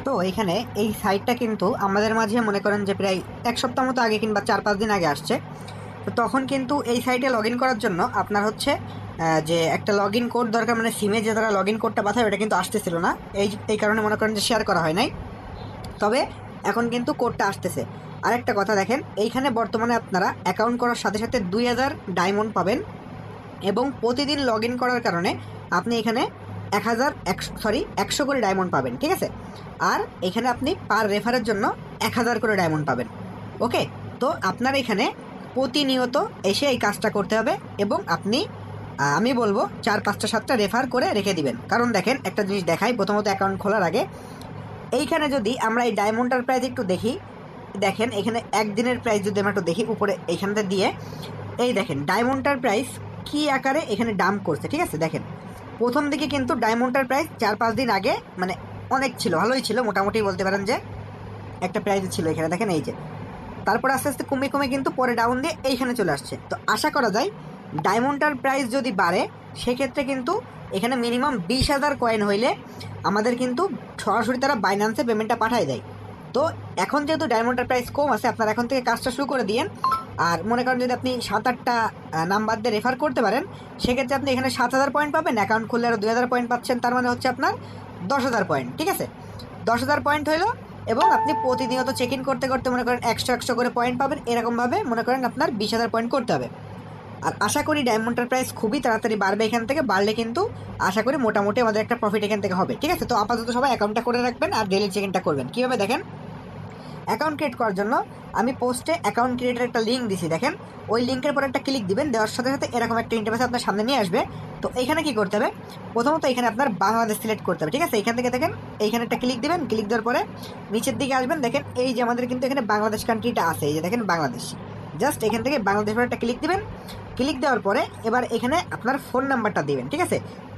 তো এইখানে এই সাইটটা কিন্তু আমাদের মাঝে মনে করেন যে প্রায় এক সপ্তাহ মতো আগে কিংবা 4-5 দিন আগে আসছে। তো তখন কিন্তু এই সাইটে লগ ইন করার জন্য আপনার হচ্ছে যে একটা লগ ইন কোড দরকার, মানে সিমে যে তারা লগ ইন কোডটা পাঠায় ওটা কিন্তু আসতেছিল না। এই কারণে মনে করেন যে শেয়ার করা হয় নাই। তবে এখন কিন্তু কোডটা আসতেছে। আরেকটা কথা দেখেন, এইখানে বর্তমানে আপনারা অ্যাকাউন্ট করার সাথে সাথে 2000 ডায়মন্ড পাবেন এবং প্রতিদিন লগ ইন করার কারণে আপনি এখানে 100 করে ডায়মন্ড পাবেন, ঠিক আছে। আর এখানে আপনি পার রেফারের জন্য 1000 করে ডায়মন্ড পাবেন। ওকে, তো আপনার এখানে প্রতিনিয়ত এসে এই কাজটা করতে হবে এবং আপনি আমি বলবো 4-5-7টা রেফার করে রেখে দিবেন। কারণ দেখেন একটা জিনিস দেখাই, প্রথমত অ্যাকাউন্ট খোলার আগে এইখানে যদি আমরা এই ডায়মন্ডটার প্রাইস একটু দেখি, দেখেন এখানে একদিনের প্রাইস যদি আমরা একটু দেখি উপরে এইখানটা দিয়ে, এই দেখেন ডায়মন্ডটার প্রাইস কী আকারে এখানে ডাম্প করছে, ঠিক আছে। দেখেন প্রথম দিকে কিন্তু ডায়মন্ডটার প্রাইস 4-5 দিন আগে মানে অনেক ছিল, ভালোই ছিল, মোটামুটি বলতে পারেন যে একটা প্রাইস ছিল এখানে, দেখেন এই যে। তারপর আস্তে আস্তে কমে কমে কিন্তু পরে ডাউন দিয়ে এইখানে চলে আসছে। তো আশা করা যায় ডায়মন্ডটার প্রাইস যদি বাড়ে সেক্ষেত্রে কিন্তু এখানে মিনিমাম 20,000 কয়েন হইলে আমাদের কিন্তু সরাসরি তারা বাইন্যান্সে পেমেন্টটা পাঠায় দেয়। তো এখন যেহেতু ডায়মন্ডের প্রাইস কম আছে, আপনারা এখন থেকে কাজটা শুরু করে দিয়েন। আর মনে করেন যদি আপনি 7-8টা নাম্বার দিয়ে রেফার করতে পারেন সেক্ষেত্রে আপনি এখানে 7,000 পয়েন্ট পাবেন, অ্যাকাউন্ট খুললে আরও 2,000 পয়েন্ট পাচ্ছেন, তার মানে হচ্ছে আপনার 10,000 পয়েন্ট, ঠিক আছে। 10,000 পয়েন্ট হইলো এবং আপনি প্রতিনিয়ত চেক ইন করতে করতে মনে করেন 100 করে পয়েন্ট পাবেন। এরকমভাবে মনে করেন আপনার 20,000 পয়েন্ট করতে হবে। আর আশা করি ডায়মন্ডের প্রাইস খুবই তাড়াতাড়ি বাড়বে এখান থেকে, বাড়লে কিন্তু আশা করি মোটামুটি আমাদের একটা প্রফিট এখান থেকে হবে, ঠিক আছে। তো আপাতত সবাই অ্যাকাউন্টটা করে রাখবেন আর ডেলি চেক ইনটা করবেন। কীভাবে দেখেন, অ্যাকাউন্ট ক্রিয়েট করার জন্য আমি পোস্টে অ্যাকাউন্ট ক্রিয়েটের একটা লিঙ্ক দিছি, দেখেন ওই লিঙ্কের পর একটা ক্লিক দিবেন, দেওয়ার সাথে সাথে এরকম একটা ইন্টারফেস আপনার সামনে নিয়ে আসবে। তো এইখানে কি করতে হবে, প্রথমত এখানে আপনার বাংলাদেশ সিলেক্ট করতে হবে, ঠিক আছে। এইখান থেকে দেখেন এইখানে একটা ক্লিক দিবেন, ক্লিক দেওয়ার পরে নিচের দিকে আসবেন, দেখেন এই যে আমাদের কিন্তু এখানে বাংলাদেশ কান্ট্রিটা আছে, এই যে দেখেন বাংলাদেশ। জাস্ট এখান থেকে বাংলাদেশের একটা ক্লিক দিবেন, ক্লিক দেওয়ার পরে এবার এখানে আপনার ফোন নাম্বারটা দিবেন, ঠিক আছে।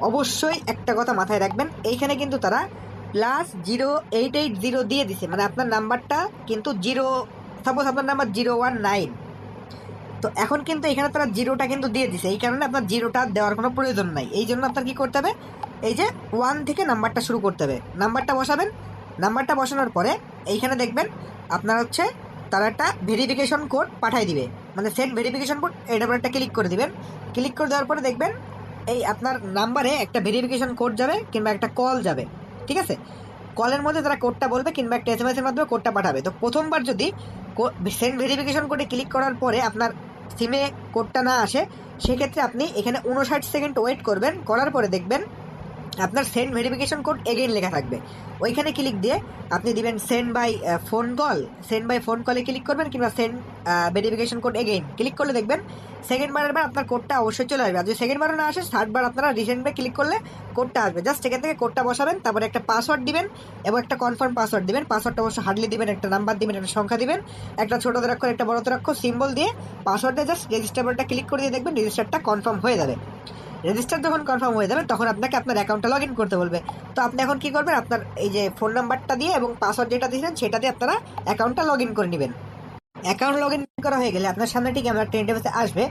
অবশ্যই একটা কথা মাথায় রাখবেন, এইখানে কিন্তু তারা +0880 দিয়ে দিছে, মানে আপনার নাম্বারটা কিন্তু সাপোজ আপনার নাম্বার 019, তো এখন কিন্তু এখানে তারা জিরোটা কিন্তু দিয়ে দিছে, এই কারণে আপনার জিরোটা দেওয়ার কোনো প্রয়োজন নাই। এই জন্য আপনার কী করতে হবে, এই যে 1 থেকে নাম্বারটা শুরু করতে হবে, নাম্বারটা বসাবেন। নাম্বারটা বসানোর পরে এইখানে দেখবেন আপনার হচ্ছে তারা একটা ভেরিফিকেশন কোড পাঠিয়ে দিবে, মানে সেন্ড ভেরিফিকেশন কোড, এটার উপর একটা ক্লিক করে দিবেন। ক্লিক করে দেওয়ার পরে দেখবেন এই আপনার নাম্বারে একটা ভেরিফিকেশন কোড যাবে কিংবা একটা কল যাবে, ঠিক আছে। কলের মধ্যে তারা কোডটা বলবে কিংবা একটা SMS এর মাধ্যমে কোডটা পাঠাবে। তো প্রথমবার যদি সেন্ড ভেরিফিকেশন কোডে ক্লিক করার পরে আপনার সিমে কোডটা না আসে সেক্ষেত্রে আপনি এখানে 59 সেকেন্ড ওয়েট করবেন, করার পরে দেখবেন আপনার সেন্ড ভেরিফিকেশন কোড এগেইন লেখা থাকবে। ওইখানে ক্লিক দিয়ে আপনি দিবেন সেন্ড বাই ফোন কলে ক্লিক করবেন কিংবা send verification code again click করলে দেখবেন সেকেন্ড বারের বার আপনার কোডটা অবশ্যই চলে আসবে। আর যদি সেকেন্ড বারও না আসে 60 বার আপনারা রিসেন্টে ক্লিক করলে কোডটা আসবে। জাস্ট এখান থেকে কোডটা বসাবেন, তারপরে একটা পাসওয়ার্ড দিবেন এবং একটা কনফার্ম পাসওয়ার্ড দিবেন। পাসওয়ার্ডটা অবশ্যই হার্ডলি দিবেন, একটা নাম্বার দিবেন, একটা সংখ্যা দিবেন, একটা ছোটোদের অক্ষর একটা বড়দের অক্ষর সিম্বল দিয়ে পাসওয়ার্ডে জাস্ট রেজিস্টার বাটনটা ক্লিক করে দিয়ে দেখবেন রেজিস্টারটা কনফার্ম হয়ে যাবে। রেজিস্টার যখন কনফার্ম হয়ে যাবে তখন আপনাকে আপনার অ্যাকাউন্টটা লগ ইন করতে বলবে। তো আপনি এখন কী করবেন, আপনার এই যে ফোন নাম্বারটা দিয়ে এবং পাসওয়ার্ড যেটা দিয়েছেন সেটা দিয়ে আপনারা অ্যাকাউন্টটা লগ ইন করে নেবেন। অ্যাকাউন্ট লগ ইন করা হয়ে গেলে আপনার সামনে ঠিক আমার একটা ইন্টারফেসে আসবে।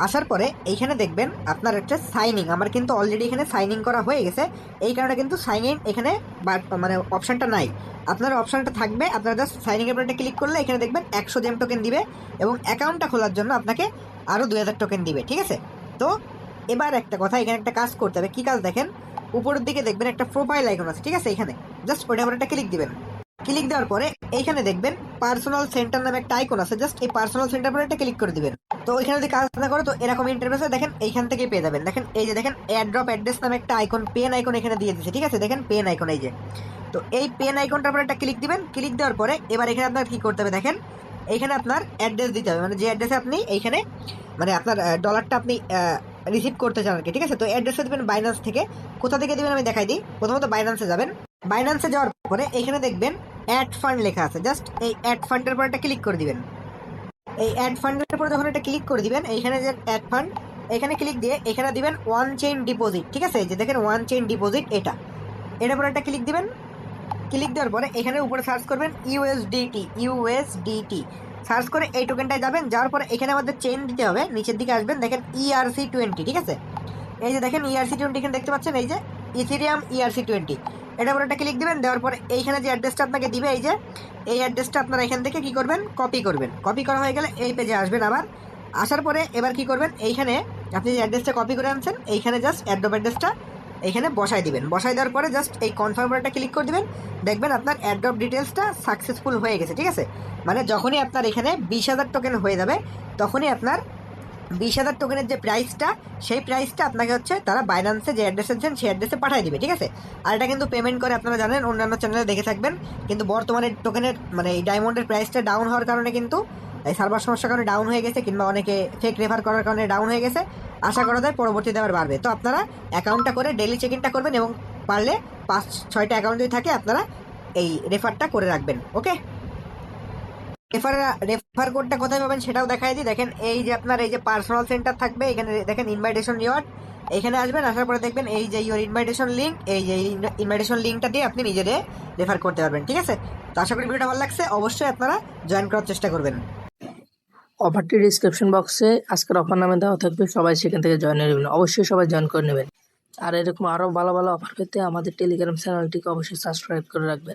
আসার পরে এইখানে দেখবেন আপনার একটা সাইনিং, আমার কিন্তু অলরেডি এখানে সাইনিং করা হয়ে গেছে, এই কারণে কিন্তু সাইন ইন এখানে মানে অপশানটা নাই। আপনার অপশানটা থাকবে, আপনারা জাস্ট সাইনিংয়ের উপর একটা ক্লিক করলে এখানে দেখবেন 100 জেম টোকেন দিবে এবং অ্যাকাউন্টটা খোলার জন্য আপনাকে আরও 2000 টোকেন দিবে, ঠিক আছে। তো এবার একটা কথা, এখানে একটা কাজ করতে হবে। কী কাজ দেখেন, উপরের দিকে দেখবেন একটা প্রোফাইল আইকন আছে, ঠিক আছে। এখানে জাস্ট ওটার উপর একটা ক্লিক দিবেন। ক্লিক দেওয়ার পরে এইখানে দেখবেন পার্সোনাল সেন্টার নামে একটা আইকন আছে, জাস্ট এই পার্সোনাল সেন্টার পরে একটা ক্লিক করে দিবেন। তো ওইখানে যদি কাজ না করে তো এরকম ইন্টারফেসে দেখেন এইখান থেকে পেয়ে যাবেন। দেখেন এই যে দেখেন এয়ারড্রপ অ্যাড্রেস নামে একটা আইকন, পেন আইকন এখানে দিয়ে দিচ্ছে, ঠিক আছে। দেখেন পেন আইকন এই যে, তো এই পেন আইকনটার পরে একটা ক্লিক দিবেন। ক্লিক দেওয়ার পরে এবার এখানে আপনার কী করতে হবে, দেখেন এইখানে আপনার অ্যাড্রেস দিতে হবে, মানে যে অ্যাড্রেসে আপনি এইখানে মানে আপনার ডলারটা আপনি রিসিভ করতে চান আর কি, ঠিক আছে। তো অ্যাড্রেসে দেবেন বাইন্যান্স থেকে। কোথা থেকে দেবেন আমি দেখাই দিই। প্রথমত বাইন্যান্সে যাবেন, বাইন্যান্সে যাওয়ার পরে এখানে দেখবেন অ্যাড ফান্ড লেখা আছে, জাস্ট এই অ্যাড ফান্ডের পর একটা ক্লিক করে দিবেন। এই অ্যাড ফান্ডের পরে যখন এটা ক্লিক করে দিবেন এইখানে যে অ্যাড ফান্ড এখানে ক্লিক দিয়ে এখানে দিবেন 1 চেইন ডিপোজিট, ঠিক আছে। এই যে দেখেন 1 চেইন ডিপোজিট, এটার পরে একটা ক্লিক দিবেন। ক্লিক দেওয়ার পরে এখানে উপরে সার্চ করবেন ইউএসডিটি সার্চ করে এই টোকেনটায় যাবেন। যাওয়ার পরে এখানে আমাদের চেইন দিতে হবে, নিচের দিকে আসবেন, দেখেন ERC20, ঠিক আছে। এই যে দেখেন ERC20 এখানে দেখতে পাচ্ছেন, এই যে ইথেরিয়াম ERC20। এটার উপর একটা ক্লিক দিবেন, দেওয়ার পরে এইখানে যে অ্যাড্রেসটা আপনাকে দিবে, এই যে এই অ্যাড্রেসটা আপনারা এখান থেকে কি করবেন, কপি করবেন। কপি করা হয়ে গেলে এই পেজে আসবেন। আবার আসার পরে এবার কি করবেন, এইখানে আপনি যে অ্যাড্রেসটা কপি করে আনছেন এইখানে জাস্ট অ্যাড্রপ অ্যাড্রেসটা এইখানে বসাই দিবেন। বসাই দেওয়ার পরে জাস্ট এই কনফার্ম একটা ক্লিক করে দিবেন, দেখবেন আপনার অ্যাড্রপ ডিটেলসটা সাকসেসফুল হয়ে গেছে। ঠিক আছে, মানে যখনই আপনার এখানে 20,000 টোকেন হয়ে যাবে তখনই আপনার 20,000 টোকেনের যে প্রাইসটা, সেই প্রাইসটা আপনাকে হচ্ছে তারা বাইন্যান্সে যে অ্যাড্রেসে দিচ্ছেন সেই অ্যাড্রেসে পাঠিয়ে দিবে। ঠিক আছে, আর এটা কিন্তু পেমেন্ট করে আপনারা জানেন, অন্যান্য চ্যানেলে দেখে থাকবেন। কিন্তু বর্তমানে টোকেনের মানে এই ডায়মন্ডের প্রাইসটা ডাউন হওয়ার কারণে কিন্তু এই সার্ভার সমস্যার কারণে ডাউন হয়ে গেছে, কিংবা অনেকে ফেক রেফার করার কারণে ডাউন হয়ে গেছে। আশা করা যায় পরবর্তীতে আবার বাড়বে। তো আপনারা অ্যাকাউন্টটা করে ডেইলি চেক ইনটা করবেন, এবং পারলে 5-6টা অ্যাকাউন্ট যদি থাকে আপনারা এই রেফারটা করে রাখবেন। ওকে, রেফার কোডটা কোথায় পাবেন সেটাও দেখাই দিই। দেখেন এই যে আপনার এই যে পার্সোনাল সেন্টার থাকবে, এখানে দেখেন ইনভাইটেশন রিওয়ার্ড, এখানে আসবেন। আসার পরে দেখবেন এই যে ইওর ইনভাইটেশন লিঙ্ক, এই যে ইনভাইটেশন লিঙ্কটা দিয়ে আপনি নিজেরে রেফার করতে পারবেন। ঠিক আছে, তো আশা করি ভিডিওটা ভালো লাগছে, অবশ্যই আপনারা জয়েন করার চেষ্টা করবেন। অফারটি ডিসক্রিপশন বক্সে আজকের অফার নামে দেওয়া থাকবে, সবাই সেখান থেকে জয়েন হয়ে নেবেন। অবশ্যই সবাই জয়েন করে নেবেন। আর এরকম আরও ভালো ভালো অফার পেতে আমাদের টেলিগ্রাম চ্যানেলটিকে অবশ্যই সাবস্ক্রাইব করে রাখবেন।